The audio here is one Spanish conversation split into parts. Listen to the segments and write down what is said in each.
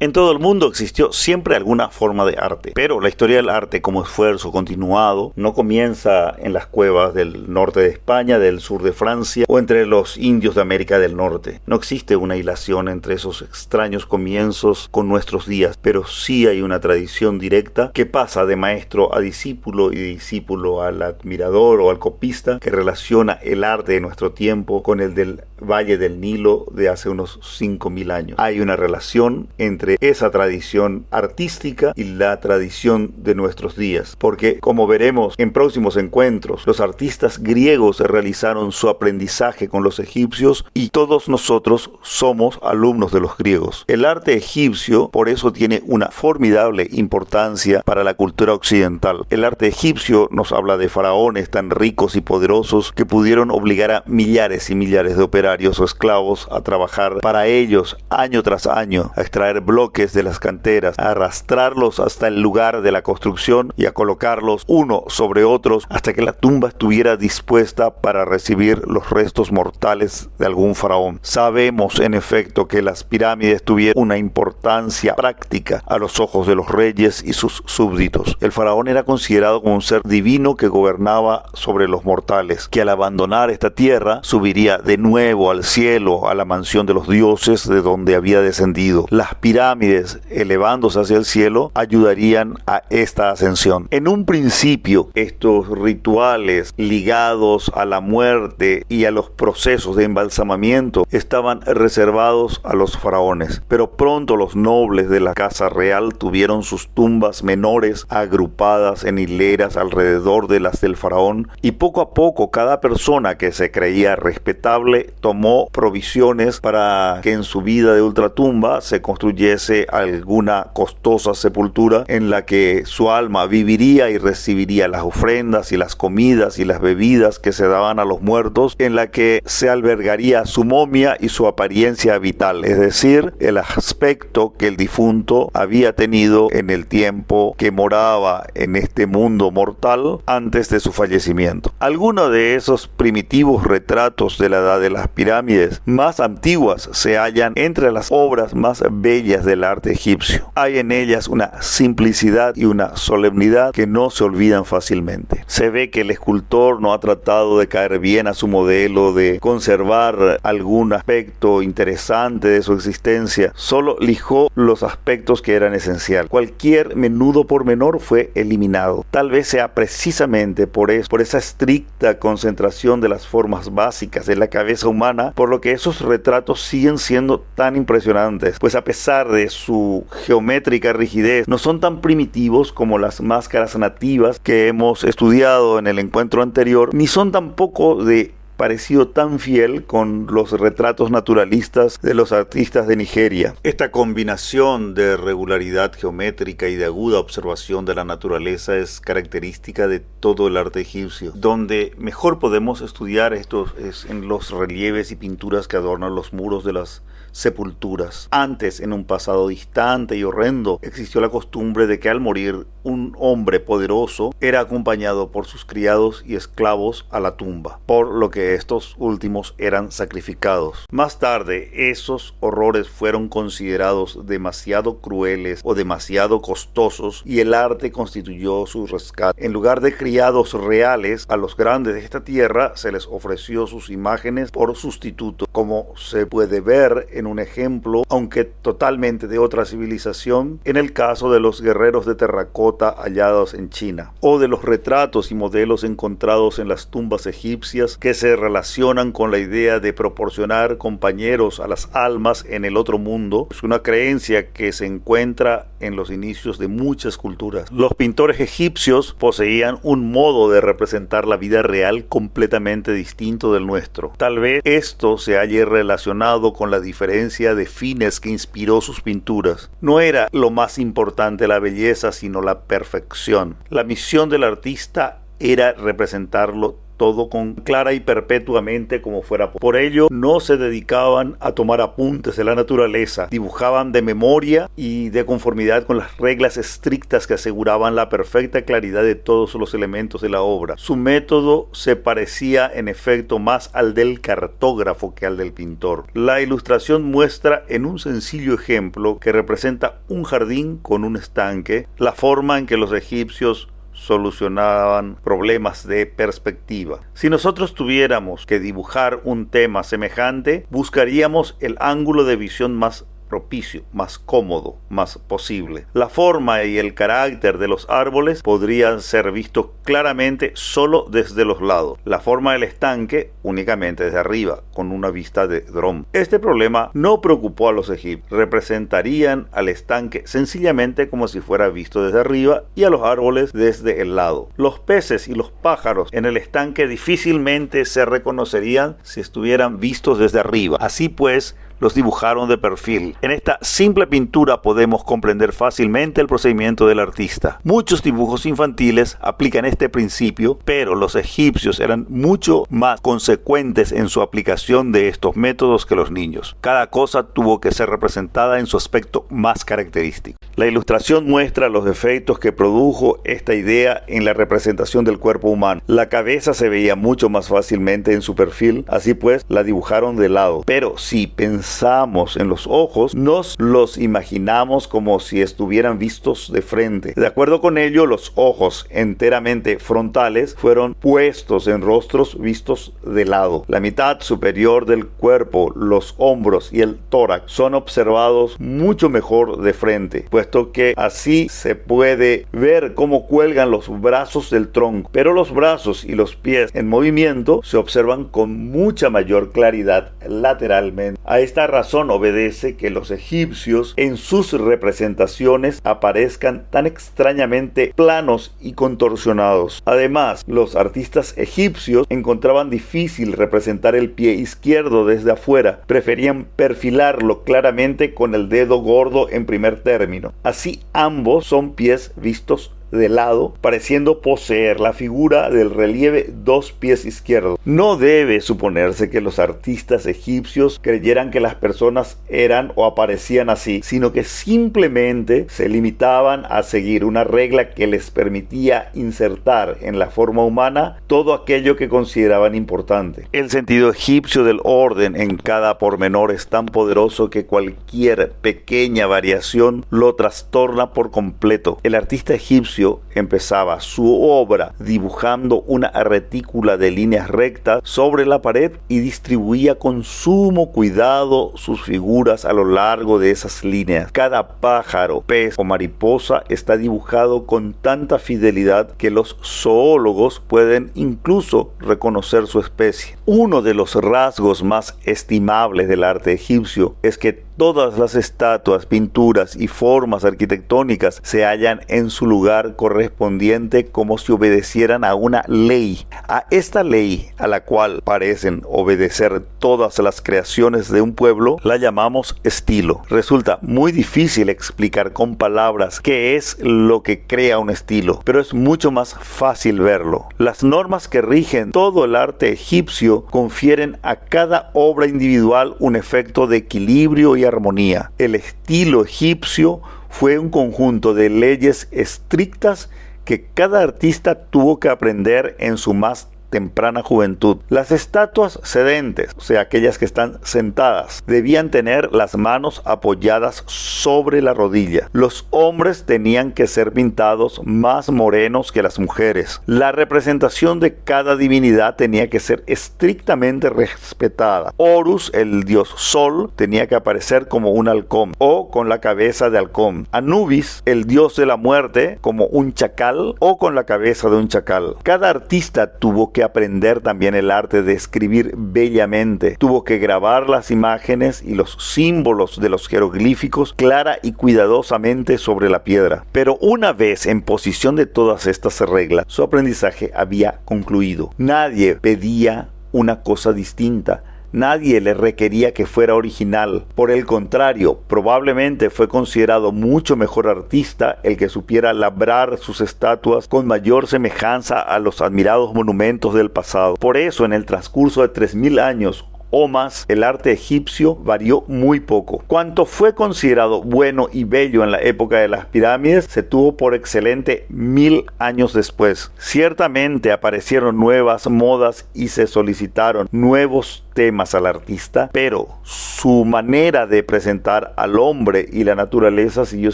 En todo el mundo existió siempre alguna forma de arte, pero la historia del arte como esfuerzo continuado no comienza en las cuevas del norte de España, del sur de Francia o entre los indios de América del Norte. No existe una hilación entre esos extraños comienzos con nuestros días, pero sí hay una tradición directa que pasa de maestro a discípulo y de discípulo al admirador o al copista, que relaciona el arte de nuestro tiempo con el del Valle del Nilo de hace unos 5.000 años. Hay una relación entre esa tradición artística y la tradición de nuestros días, porque como veremos en próximos encuentros, los artistas griegos realizaron su aprendizaje con los egipcios y todos nosotros somos alumnos de los griegos. El arte egipcio por eso tiene una formidable importancia para la cultura occidental. El arte egipcio nos habla de faraones tan ricos y poderosos que pudieron obligar a millares y millares de operarios o esclavos a trabajar para ellos año tras año, a extraer bloques de las canteras, a arrastrarlos hasta el lugar de la construcción y a colocarlos uno sobre otros hasta que la tumba estuviera dispuesta para recibir los restos mortales de algún faraón. Sabemos en efecto que las pirámides tuvieron una importancia práctica a los ojos de los reyes y sus súbditos. El faraón era considerado como un ser divino que gobernaba sobre los mortales, que al abandonar esta tierra subiría de nuevo al cielo, a la mansión de los dioses de donde había descendido. Las pirámides, elevándose hacia el cielo, ayudarían a esta ascensión. En un principio, estos rituales ligados a la muerte y a los procesos de embalsamamiento estaban reservados a los faraones, pero pronto los nobles de la casa real tuvieron sus tumbas menores agrupadas en hileras alrededor de las del faraón, y poco a poco cada persona que se creía respetable tomó provisiones para que en su vida de ultratumba se construyese alguna costosa sepultura en la que su alma viviría y recibiría las ofrendas y las comidas y las bebidas que se daban a los muertos, en la que se albergaría su momia y su apariencia vital, es decir, el aspecto que el difunto había tenido en el tiempo que moraba en este mundo mortal antes de su fallecimiento. Algunos de esos primitivos retratos de la edad de las pirámides más antiguas se hallan entre las obras más bellas del arte egipcio. Hay en ellas una simplicidad y una solemnidad que no se olvidan fácilmente. Se ve que el escultor no ha tratado de caer bien a su modelo, de conservar algún aspecto interesante de su existencia, solo lijó los aspectos que eran esenciales. Cualquier menudo pormenor fue eliminado. Tal vez sea precisamente por esa estricta concentración de las formas básicas de la cabeza humana, por lo que esos retratos siguen siendo tan impresionantes, pues a pesar de su geométrica rigidez, no son tan primitivos como las máscaras nativas que hemos estudiado en el encuentro anterior, ni son tampoco de parecido tan fiel con los retratos naturalistas de los artistas de Nigeria. Esta combinación de regularidad geométrica y de aguda observación de la naturaleza es característica de todo el arte egipcio. Donde mejor podemos estudiar esto es en los relieves y pinturas que adornan los muros de las sepulturas. Antes, en un pasado distante y horrendo, existió la costumbre de que al morir un hombre poderoso era acompañado por sus criados y esclavos a la tumba, por lo que estos últimos eran sacrificados. Más tarde, esos horrores fueron considerados demasiado crueles o demasiado costosos y el arte constituyó su rescate. En lugar de criados reales, a los grandes de esta tierra se les ofreció sus imágenes por sustituto, como se puede ver en un ejemplo, aunque totalmente de otra civilización, en el caso de los guerreros de terracota hallados en China, o de los retratos y modelos encontrados en las tumbas egipcias que se relacionan con la idea de proporcionar compañeros a las almas en el otro mundo. Es una creencia que se encuentra en los inicios de muchas culturas. Los pintores egipcios poseían un modo de representar la vida real completamente distinto del nuestro. Tal vez esto se haya relacionado con la diferencia de fines que inspiró sus pinturas. No era lo más importante la belleza, sino la perfección. La misión del artista era representarlo todo con clara y perpetuamente como fuera. Por ello, no se dedicaban a tomar apuntes de la naturaleza, dibujaban de memoria y de conformidad con las reglas estrictas que aseguraban la perfecta claridad de todos los elementos de la obra. Su método se parecía en efecto más al del cartógrafo que al del pintor. La ilustración muestra en un sencillo ejemplo que representa un jardín con un estanque, la forma en que los egipcios solucionaban problemas de perspectiva. Si nosotros tuviéramos que dibujar un tema semejante, buscaríamos el ángulo de visión más propicio, más cómodo, más posible. La forma y el carácter de los árboles podrían ser vistos claramente solo desde los lados. La forma del estanque únicamente desde arriba, con una vista de dron. Este problema no preocupó a los egipcios. Representarían al estanque sencillamente como si fuera visto desde arriba y a los árboles desde el lado. Los peces y los pájaros en el estanque difícilmente se reconocerían si estuvieran vistos desde arriba. Así pues, los dibujaron de perfil. En esta simple pintura podemos comprender fácilmente el procedimiento del artista. Muchos dibujos infantiles aplican este principio, pero los egipcios eran mucho más consecuentes en su aplicación de estos métodos que los niños. Cada cosa tuvo que ser representada en su aspecto más característico. La ilustración muestra los efectos que produjo esta idea en la representación del cuerpo humano. La cabeza se veía mucho más fácilmente en su perfil, así pues la dibujaron de lado. Pero si pensamos en los ojos, nos los imaginamos como si estuvieran vistos de frente. De acuerdo con ello, los ojos enteramente frontales fueron puestos en rostros vistos de lado. La mitad superior del cuerpo, los hombros y el tórax son observados mucho mejor de frente, puesto que así se puede ver cómo cuelgan los brazos del tronco, pero los brazos y los pies en movimiento se observan con mucha mayor claridad lateralmente. A esta razón obedece que los egipcios en sus representaciones aparezcan tan extrañamente planos y contorsionados. Además, los artistas egipcios encontraban difícil representar el pie izquierdo desde afuera, preferían perfilarlo claramente con el dedo gordo en primer término. Así ambos son pies vistos de lado, pareciendo poseer la figura del relieve dos pies izquierdos. No debe suponerse que los artistas egipcios creyeran que las personas eran o aparecían así, sino que simplemente se limitaban a seguir una regla que les permitía insertar en la forma humana todo aquello que consideraban importante. El sentido egipcio del orden en cada pormenor es tan poderoso que cualquier pequeña variación lo trastorna por completo. El artista egipcio empezaba su obra dibujando una retícula de líneas rectas sobre la pared y distribuía con sumo cuidado sus figuras a lo largo de esas líneas. Cada pájaro, pez o mariposa está dibujado con tanta fidelidad que los zoólogos pueden incluso reconocer su especie. Uno de los rasgos más estimables del arte egipcio es que todas las estatuas, pinturas y formas arquitectónicas se hallan en su lugar correspondiente como si obedecieran a una ley. A esta ley, a la cual parecen obedecer todas las creaciones de un pueblo, la llamamos estilo. Resulta muy difícil explicar con palabras qué es lo que crea un estilo, pero es mucho más fácil verlo. Las normas que rigen todo el arte egipcio confieren a cada obra individual un efecto de equilibrio y armonía. El estilo egipcio fue un conjunto de leyes estrictas que cada artista tuvo que aprender en su más temprana juventud. Las estatuas sedentes, o sea, aquellas que están sentadas, debían tener las manos apoyadas sobre la rodilla. Los hombres tenían que ser pintados más morenos que las mujeres. La representación de cada divinidad tenía que ser estrictamente respetada. Horus, el dios Sol, tenía que aparecer como un halcón o con la cabeza de halcón. Anubis, el dios de la muerte, como un chacal o con la cabeza de un chacal. Cada artista tuvo que aprender también el arte de escribir bellamente. Tuvo que grabar las imágenes y los símbolos de los jeroglíficos clara y cuidadosamente sobre la piedra. Pero una vez en posición de todas estas reglas, su aprendizaje había concluido. Nadie pedía una cosa distinta. Nadie le requería que fuera original. Por el contrario, probablemente fue considerado mucho mejor artista el que supiera labrar sus estatuas con mayor semejanza a los admirados monumentos del pasado. Por eso, en el transcurso de 3000 años o más, el arte egipcio varió muy poco. Cuanto fue considerado bueno y bello en la época de las pirámides, se tuvo por excelente 1000 años después. Ciertamente aparecieron nuevas modas y se solicitaron nuevos temas al artista, pero su manera de presentar al hombre y la naturaleza siguió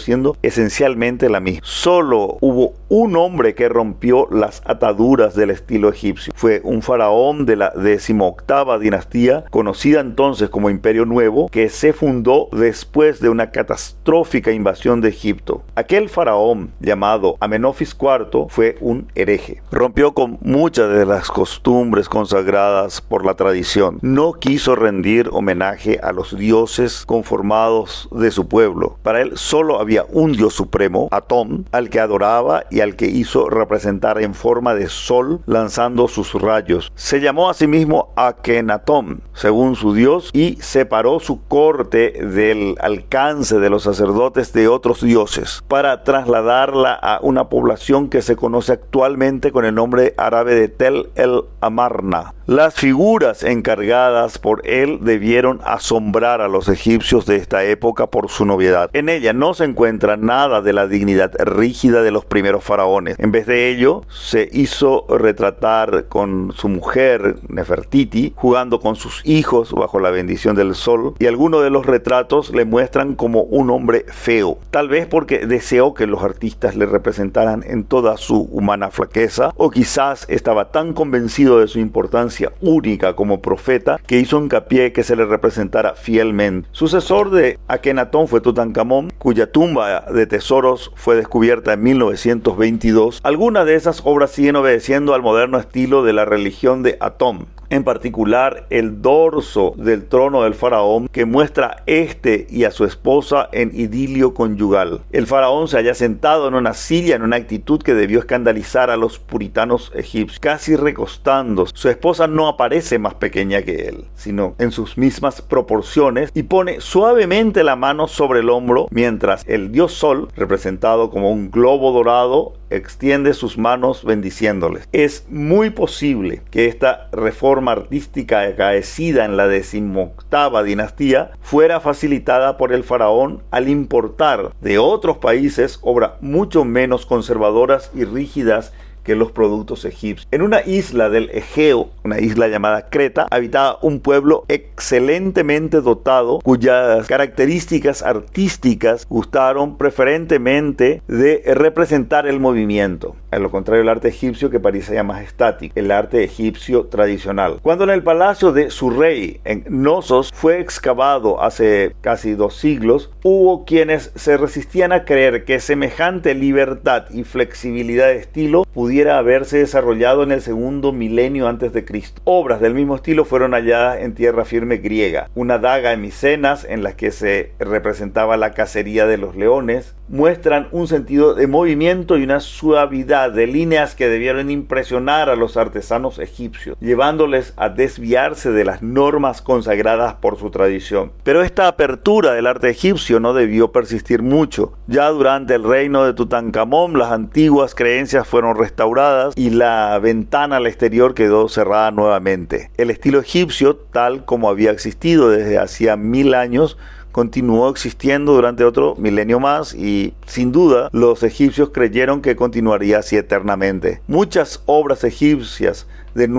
siendo esencialmente la misma. Solo hubo un hombre que rompió las ataduras del estilo egipcio. Fue un faraón de la 18ª dinastía, conocida entonces como Imperio Nuevo, que se fundó después de una catastrófica invasión de Egipto. Aquel faraón, llamado Amenofis IV, fue un hereje. Rompió con muchas de las costumbres consagradas por la tradición. No quiso rendir homenaje a los dioses conformados de su pueblo. Para él solo había un dios supremo, Atón, al que adoraba y al que hizo representar en forma de sol lanzando sus rayos. Se llamó a sí mismo Akenatón, según su dios, y separó su corte del alcance de los sacerdotes de otros dioses para trasladarla a una población que se conoce actualmente con el nombre árabe de Tel el Amarna. Las figuras encargadas por él debieron asombrar a los egipcios de esta época por su novedad. En ella no se encuentra nada de la dignidad rígida de los primeros faraones. En vez de ello, se hizo retratar con su mujer Nefertiti, jugando con sus hijos bajo la bendición del sol, y algunos de los retratos le muestran como un hombre feo, tal vez porque deseó que los artistas le representaran en toda su humana flaqueza, o quizás estaba tan convencido de su importancia única como profeta que hizo hincapié que se le representara fielmente. Sucesor de Akenatón fue Tutankamón, cuya tumba de tesoros fue descubierta en 1922. Algunas de esas obras siguen obedeciendo al moderno estilo de la religión de Atón. En particular, el dorso del trono del faraón, que muestra este y a su esposa en idilio conyugal. El faraón se halla sentado en una silla en una actitud que debió escandalizar a los puritanos egipcios, casi recostando. Su esposa no aparece más pequeña que él, sino en sus mismas proporciones, y pone suavemente la mano sobre el hombro, mientras el dios Sol, representado como un globo dorado, extiende sus manos bendiciéndoles. Es muy posible que esta reforma artística acaecida en la 18ª dinastía fuera facilitada por el faraón al importar de otros países obras mucho menos conservadoras y rígidas que los productos egipcios. En una isla del Egeo, una isla llamada Creta, habitaba un pueblo excelentemente dotado, cuyas características artísticas gustaron preferentemente de representar el movimiento, a lo contrario del arte egipcio, que parecía más estático, el arte egipcio tradicional. Cuando en el palacio de su rey en Knossos fue excavado hace casi 2 siglos, hubo quienes se resistían a creer que semejante libertad y flexibilidad de estilo pudiera haberse desarrollado en el segundo milenio antes de Cristo. Obras del mismo estilo fueron halladas en tierra firme griega. Una daga en Micenas, en la que se representaba la cacería de los leones, muestran un sentido de movimiento y una suavidad de líneas que debieron impresionar a los artesanos egipcios, llevándoles a desviarse de las normas consagradas por su tradición. Pero esta apertura del arte egipcio no debió persistir mucho. Ya durante el reino de Tutankamón, las antiguas creencias fueron restauradas y la ventana al exterior quedó cerrada nuevamente. El estilo egipcio, tal como había existido desde hacía 1000 años, continuó existiendo durante otro milenio más, y sin duda los egipcios creyeron que continuaría así eternamente. Muchas obras egipcias en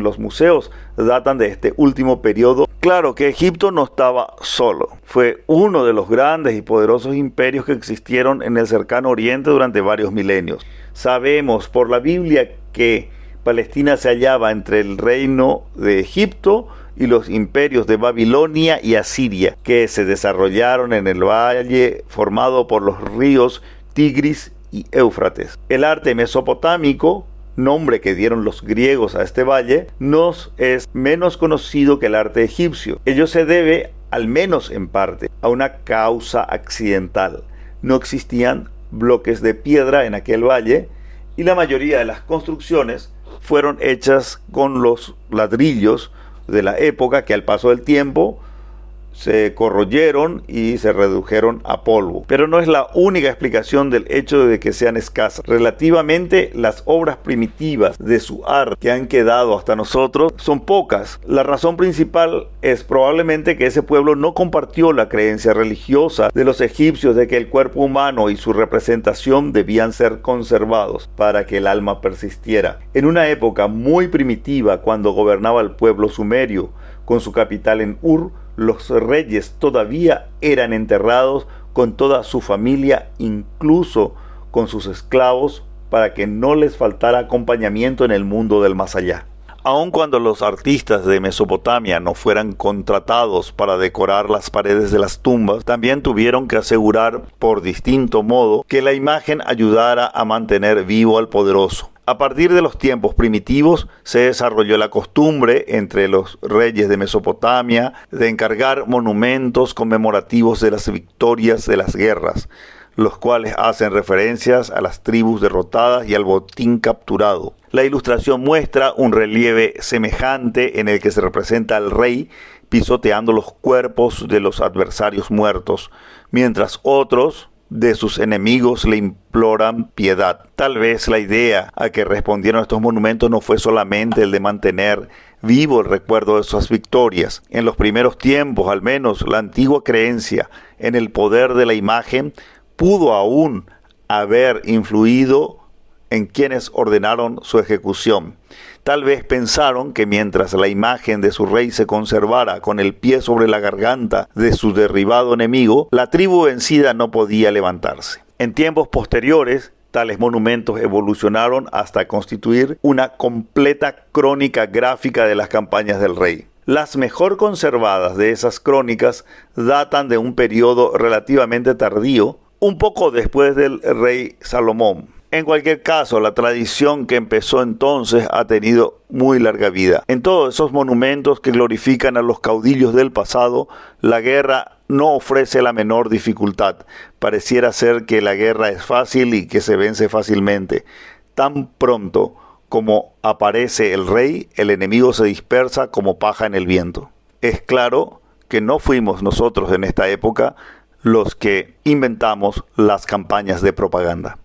los museos datan de este último periodo. Claro que Egipto no estaba solo. Fue uno de los grandes y poderosos imperios que existieron en el cercano oriente durante varios milenios. Sabemos por la Biblia que Palestina se hallaba entre el reino de Egipto y los imperios de Babilonia y Asiria, que se desarrollaron en el valle formado por los ríos Tigris y Éufrates. El arte mesopotámico, nombre que dieron los griegos a este valle, nos es menos conocido que el arte egipcio. Ello se debe, al menos en parte, a una causa accidental. No existían bloques de piedra en aquel valle, y la mayoría de las construcciones fueron hechas con los ladrillos de la época que al paso del tiempo se corroyeron y se redujeron a polvo. Pero no es la única explicación del hecho de que sean escasas. Relativamente, las obras primitivas de su arte que han quedado hasta nosotros son pocas. La razón principal es probablemente que ese pueblo no compartió la creencia religiosa de los egipcios de que el cuerpo humano y su representación debían ser conservados para que el alma persistiera. En una época muy primitiva, cuando gobernaba el pueblo sumerio con su capital en Ur, los reyes todavía eran enterrados con toda su familia, incluso con sus esclavos, para que no les faltara acompañamiento en el mundo del más allá. Aun cuando los artistas de Mesopotamia no fueran contratados para decorar las paredes de las tumbas, también tuvieron que asegurar por distinto modo que la imagen ayudara a mantener vivo al poderoso. A partir de los tiempos primitivos se desarrolló la costumbre entre los reyes de Mesopotamia de encargar monumentos conmemorativos de las victorias de las guerras, los cuales hacen referencias a las tribus derrotadas y al botín capturado. La ilustración muestra un relieve semejante en el que se representa al rey pisoteando los cuerpos de los adversarios muertos, mientras otros de sus enemigos le imploran piedad. Tal vez la idea a que respondieron estos monumentos no fue solamente el de mantener vivo el recuerdo de sus victorias. En los primeros tiempos, al menos, la antigua creencia en el poder de la imagen pudo aún haber influido en quienes ordenaron su ejecución. Tal vez pensaron que mientras la imagen de su rey se conservara con el pie sobre la garganta de su derribado enemigo, la tribu vencida no podía levantarse. En tiempos posteriores, tales monumentos evolucionaron hasta constituir una completa crónica gráfica de las campañas del rey. Las mejor conservadas de esas crónicas datan de un periodo relativamente tardío, un poco después del rey Salomón. En cualquier caso, la tradición que empezó entonces ha tenido muy larga vida. En todos esos monumentos que glorifican a los caudillos del pasado, la guerra no ofrece la menor dificultad. Pareciera ser que la guerra es fácil y que se vence fácilmente. Tan pronto como aparece el rey, el enemigo se dispersa como paja en el viento. Es claro que no fuimos nosotros en esta época los que inventamos las campañas de propaganda.